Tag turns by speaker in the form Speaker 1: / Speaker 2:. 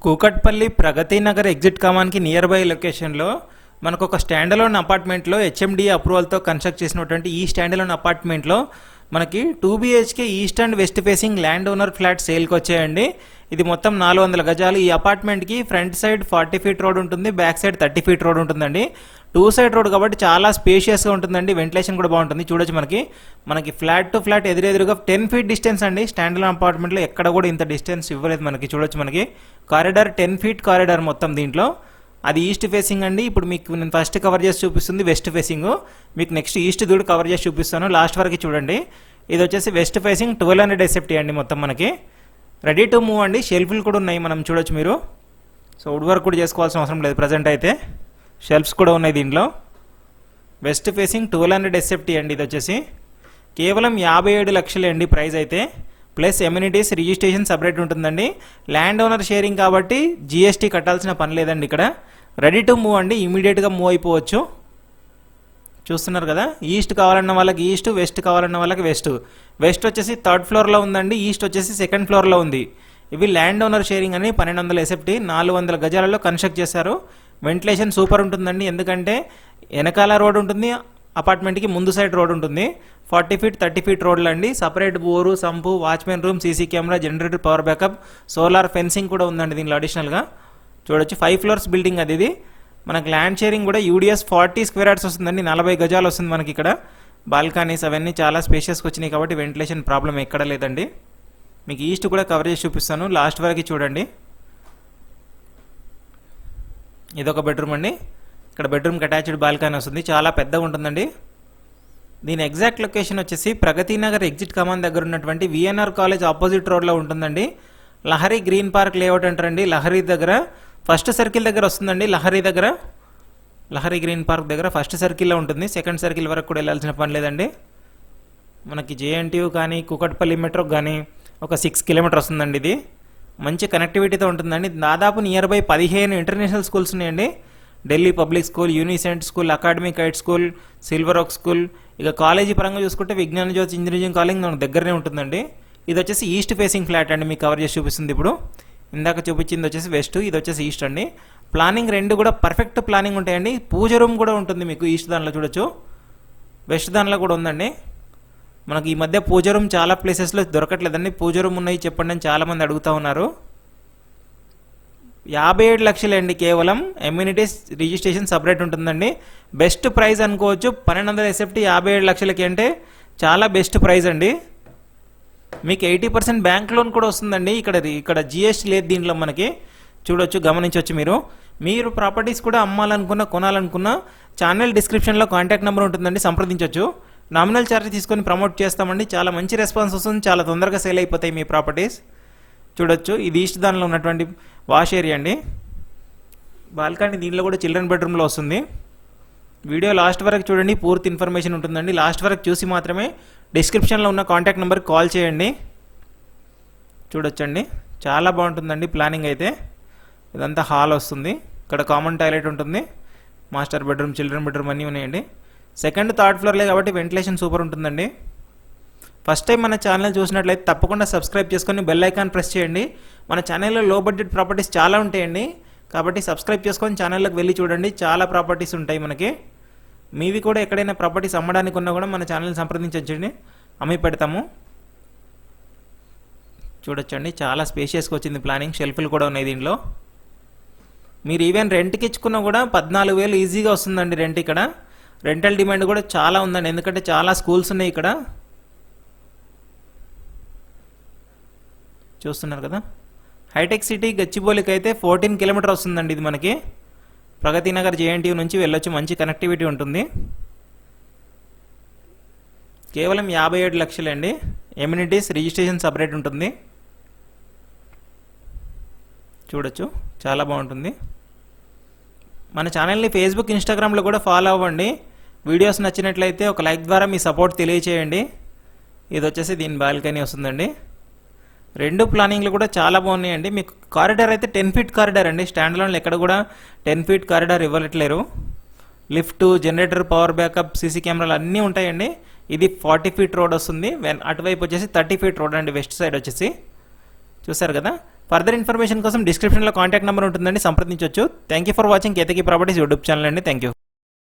Speaker 1: Kukatpally Pragathi Nagar exit కామానికి near by లొకేషన్లో మనకు ఒక స్టాండలోన్ అపార్ట్మెంట్లో హెచ్ఎండి అప్రూవల్తో కన్స్ట్రక్ట్ చేసినటువంటి ఈ స్టాండలోన్ అపార్ట్మెంట్లో మనకి 2 BHK east and west facing land owner flat సేల్కి వచ్చాయండి. ఇది మొత్తం 400 గజాలు. ఈ అపార్ట్మెంట్కి ఫ్రంట్ సైడ్ 40 ఫీట్ రోడ్ ఉంటుంది, బ్యాక్ సైడ్ 30 ఫీట్ రోడ్ ఉంటుందండి. 2 సైడ్ రోడ్ కాబట్టి చాలా స్పేషియస్గా ఉంటుందండి, వెంటిలేషన్ కూడా బాగుంటుంది. చూడొచ్చు మనకి ఫ్లాట్ టు ఫ్లాట్ ఎదురెదురుగా 10 ఫీట్ డిస్టెన్స్ అండి. స్టాండలోన్ అపార్ట్మెంట్లో ఎక్కడ కూడా ఇంత డిస్టెన్స్ ఇవ్వలేదు మనకి. చూడొచ్చు మనకి కారిడార్ 10 ఫీట్ కారిడార్ మొత్తం దీంట్లో. అది ఈస్ట్ ఫేసింగ్ అండి. ఇప్పుడు మీకు నేను ఫస్ట్ కవర్ చేసి చూపిస్తుంది వెస్ట్ ఫేసింగ్, మీకు నెక్స్ట్ ఈస్ట్ దూడు కవర్ చేసి చూపిస్తాను, లాస్ట్ వరకు చూడండి. ఇది వచ్చేసి వెస్ట్ ఫేసింగ్ 1200 SFT అండి. మొత్తం మనకి రెడీ టు మూవ్ అండి. షెల్ఫ్లు కూడా ఉన్నాయి, మనం చూడొచ్చు మీరు. సో వుడ్ వర్క్ కూడా చేసుకోవాల్సిన అవసరం లేదు ప్రజెంట్ అయితే. షెల్ఫ్స్ కూడా ఉన్నాయి దీంట్లో. వెస్ట్ ఫేసింగ్ 1200 SFT అండి. ఇది వచ్చేసి కేవలం 57 లక్షలే అండి ప్రైస్ అయితే. ప్లస్ ఎమ్యూనిటీస్ రిజిస్ట్రేషన్ సపరేట్ ఉంటుందండి. ల్యాండ్ ఓనర్ షేరింగ్ కాబట్టి GST కట్టాల్సిన పని లేదండి ఇక్కడ. రెడీ టు మూవ్ అండి, ఇమీడియట్గా మూవ్ అయిపోవచ్చు. చూస్తున్నారు కదా, ఈస్ట్ కావాలన్న వాళ్ళకి ఈస్ట్, వెస్ట్ కావాలన్న వాళ్ళకి వెస్ట్. వెస్ట్ వచ్చేసి 3rd ఫ్లోర్లో ఉందండి, ఈస్ట్ వచ్చేసి 2nd ఫ్లోర్లో ఉంది. ఇవి ల్యాండ్ ఓనర్ షేరింగ్ అని 1200 SFT 400 గజాలలో కన్స్ట్రక్ట్ చేశారు. వెంటిలేషన్ సూపర్ ఉంటుందండి, ఎందుకంటే వెనకాల రోడ్ ఉంటుంది, అపార్ట్మెంట్కి ముందు సైడ్ రోడ్ ఉంటుంది. 40 ఫీట్ 30 ఫీట్ రోడ్లు అండి. Separate bore, sump, watchman room, CC camera, generator, power backup, solar fencing కూడా ఉందండి దీనిలో అడిషనల్గా. చూడొచ్చు 5 ఫ్లోర్స్ బిల్డింగ్ అది. ఇది మనకు ల్యాండ్ షేరింగ్ కూడా UDS 40 స్క్వేర్ యార్డ్స్ వస్తుందండి, 40 గజాలు వస్తుంది మనకి. ఇక్కడ బాల్కనీస్ అవన్నీ చాలా స్పేషియస్గా వచ్చినాయి కాబట్టి వెంటిలేషన్ ప్రాబ్లం ఎక్కడ లేదండి. మీకు ఈస్ట్ కూడా కవర్ చేసి చూపిస్తాను, లాస్ట్ వరకు చూడండి. ఇదొక బెడ్రూమ్ అండి. ఇక్కడ బెడ్రూమ్కి అటాచ్డ్ బాల్కనీ వస్తుంది, చాలా పెద్దగా ఉంటుందండి. దీని ఎగ్జాక్ట్ లొకేషన్ వచ్చేసి ప్రగతి నగర్ ఎగ్జిట్ కమాన్ దగ్గర ఉన్నటువంటి VNR కాలేజ్ ఆపోజిట్ రోడ్లో ఉంటుందండి. లహరి గ్రీన్ పార్క్ లేఅవుట్ అంటారండి. లహరి దగ్గర ఫస్ట్ సర్కిల్ దగ్గర వస్తుందండి. లహరి గ్రీన్ పార్క్ దగ్గర ఫస్ట్ సర్కిల్లో ఉంటుంది. 2nd సర్కిల్ వరకు కూడా వెళ్ళాల్సిన పని లేదండి. మనకి JNTU కానీ కూకట్పల్లి మెట్రో కానీ ఒక 6 కిలోమీటర్ వస్తుందండి. ఇది మంచి కనెక్టివిటీతో ఉంటుందండి. దాదాపు నియర్ బై 15 ఇంటర్నేషనల్ స్కూల్స్ ఉన్నాయండి. Delhi public school, Unicent school, academic height school, silver oak school. ఇక కాలేజీ పరంగా చూసుకుంటే విజ్ఞాన జ్యోతి ఇంజనీరింగ్ కాలేజ్ మనకు దగ్గరనే ఉంటుందండి. ఇది వచ్చేసి ఈస్ట్ ఫేసింగ్ ఫ్లాట్ అండి, మీకు కవర్ చేసి చూపిస్తుంది ఇప్పుడు. ఇందాక చూపించింది వచ్చేసి వెస్ట్, ఇది వచ్చేసి ఈస్ట్ అండి. ప్లానింగ్ రెండు కూడా పర్ఫెక్ట్ ప్లానింగ్ ఉంటాయండి. పూజ రూమ్ కూడా ఉంటుంది మీకు ఈస్ట్ దానిలో చూడొచ్చు, వెస్ట్ దానిలో కూడా ఉందండి. మనకి ఈ మధ్య పూజ రూమ్ చాలా ప్లేసెస్లో దొరకట్లేదండి. పూజ రూమ్ ఉన్నాయి చెప్పండి అని చాలామంది అడుగుతూ ఉన్నారు. 57 లక్షలే అండి కేవలం. ఎమ్యూనిటీస్ రిజిస్ట్రేషన్ సపరేట్ ఉంటుందండి. బెస్ట్ ప్రైస్ అనుకోవచ్చు. 1200 SFT 57 లక్షలకి అంటే చాలా బెస్ట్ ప్రైస్ అండి. మీకు 80% బ్యాంక్ లోన్ కూడా వస్తుందండి. ఇక్కడ GST లేదు దీంట్లో మనకి. చూడొచ్చు, గమనించవచ్చు మీరు ప్రాపర్టీస్ కూడా అమ్మాలనుకున్నా కొనాలనుకున్నా ఛానల్ డిస్క్రిప్షన్లో కాంటాక్ట్ నెంబర్ ఉంటుందండి, సంప్రదించవచ్చు. నామినల్ ఛార్జ్ తీసుకొని ప్రమోట్ చేస్తామండి. చాలా మంచి రెస్పాన్స్ వస్తుంది, చాలా తొందరగా సేల్ అయిపోతాయి మీ ప్రాపర్టీస్. చూడొచ్చు, ఇది ఈస్ట్ దానిలో ఉన్నటువంటి వాష్ ఏరియా అండి. బాల్కనీ దీనిలో కూడా చిల్డ్రన్ బెడ్రూమ్లో వస్తుంది. వీడియో లాస్ట్ వరకు చూడండి, పూర్తి ఇన్ఫర్మేషన్ ఉంటుందండి. లాస్ట్ వరకు చూసి మాత్రమే డిస్క్రిప్షన్లో ఉన్న కాంటాక్ట్ నెంబర్కి కాల్ చేయండి. చూడొచ్చండి, చాలా బాగుంటుందండి ప్లానింగ్ అయితే. ఇదంతా హాల్ వస్తుంది, ఇక్కడ కామన్ టాయిలెట్ ఉంటుంది, మాస్టర్ బెడ్రూమ్, చిల్డ్రన్ బెడ్రూమ్ అన్నీ ఉన్నాయండి. 2nd 3rd ఫ్లోర్లే కాబట్టి వెంటిలేషన్ సూపర్ ఉంటుందండి. ఫస్ట్ టైం మన ఛానల్ చూసినట్లయితే తప్పకుండా సబ్స్క్రైబ్ చేసుకొని బెల్ ఐకాన్ ప్రెస్ చేయండి. మన ఛానల్లో లో బడ్జెట్ ప్రాపర్టీస్ చాలా ఉంటాయండి, కాబట్టి సబ్స్క్రైబ్ చేసుకొని ఛానల్లోకి వెళ్ళి చూడండి. చాలా ప్రాపర్టీస్ ఉంటాయి మనకి. మీవి కూడా ఎక్కడైనా ప్రాపర్టీస్ అమ్మడానికి ఉన్నా కూడా మన ఛానల్ని సంప్రదించండి, అమ్మి పెడతాము. చూడొచ్చండి, చాలా స్పేషియస్గా వచ్చింది ప్లానింగ్. షెల్ఫ్లు కూడా ఉన్నాయి దీంట్లో. మీరు ఈవెన్ రెంట్కి ఇచ్చుకున్నా కూడా 14,000 ఈజీగా వస్తుందండి రెంట్. ఇక్కడ రెంటల్ డిమాండ్ కూడా చాలా ఉందండి, ఎందుకంటే చాలా స్కూల్స్ ఉన్నాయి ఇక్కడ. చూస్తున్నారు కదా, హైటెక్ సిటీ గచ్చిబౌలికి అయితే 14 కిలోమీటర్ వస్తుందండి. ఇది మనకి ప్రగతి నగర్ JNTU నుంచి వెళ్ళొచ్చు, మంచి కనెక్టివిటీ ఉంటుంది. కేవలం 57 లక్షలే అండి. ఎమ్యూనిటీస్ రిజిస్ట్రేషన్ సపరేట్ ఉంటుంది. చూడొచ్చు, చాలా బాగుంటుంది. మన ఛానల్ని ఫేస్బుక్, ఇన్స్టాగ్రామ్లో కూడా ఫాలో అవ్వండి. వీడియోస్ నచ్చినట్లయితే ఒక లైక్ ద్వారా మీ సపోర్ట్ తెలియచేయండి. ఇది వచ్చేసి దీని బాల్కనీ వస్తుందండి. రెండు ప్లానింగ్లు కూడా చాలా బాగున్నాయండి. మీకు కారిడార్ అయితే 10 ఫీట్ కారిడార్ అండి. స్టాండ్లోన్లో ఎక్కడ కూడా 10 ఫీట్ కారిడార్ ఇవ్వట్లేరు. Lift, generator, power backup, CC కెమెరాలు అన్నీ ఉంటాయండి. ఇది 40 ఫీట్ రోడ్ వస్తుంది. అటువైపు వచ్చేసి 30 ఫీట్ రోడ్ అండి, వెస్ట్ సైడ్ వచ్చేసి. చూసారు కదా, ఫర్దర్ ఇన్ఫర్మేషన్ కోసం డిస్క్రిప్షన్లో కాంటాక్ట్ నెంబర్ ఉంటుందండి, సంప్రదించవచ్చు. Thank you for watching Ketaki properties YouTube channel అండి. Thank you.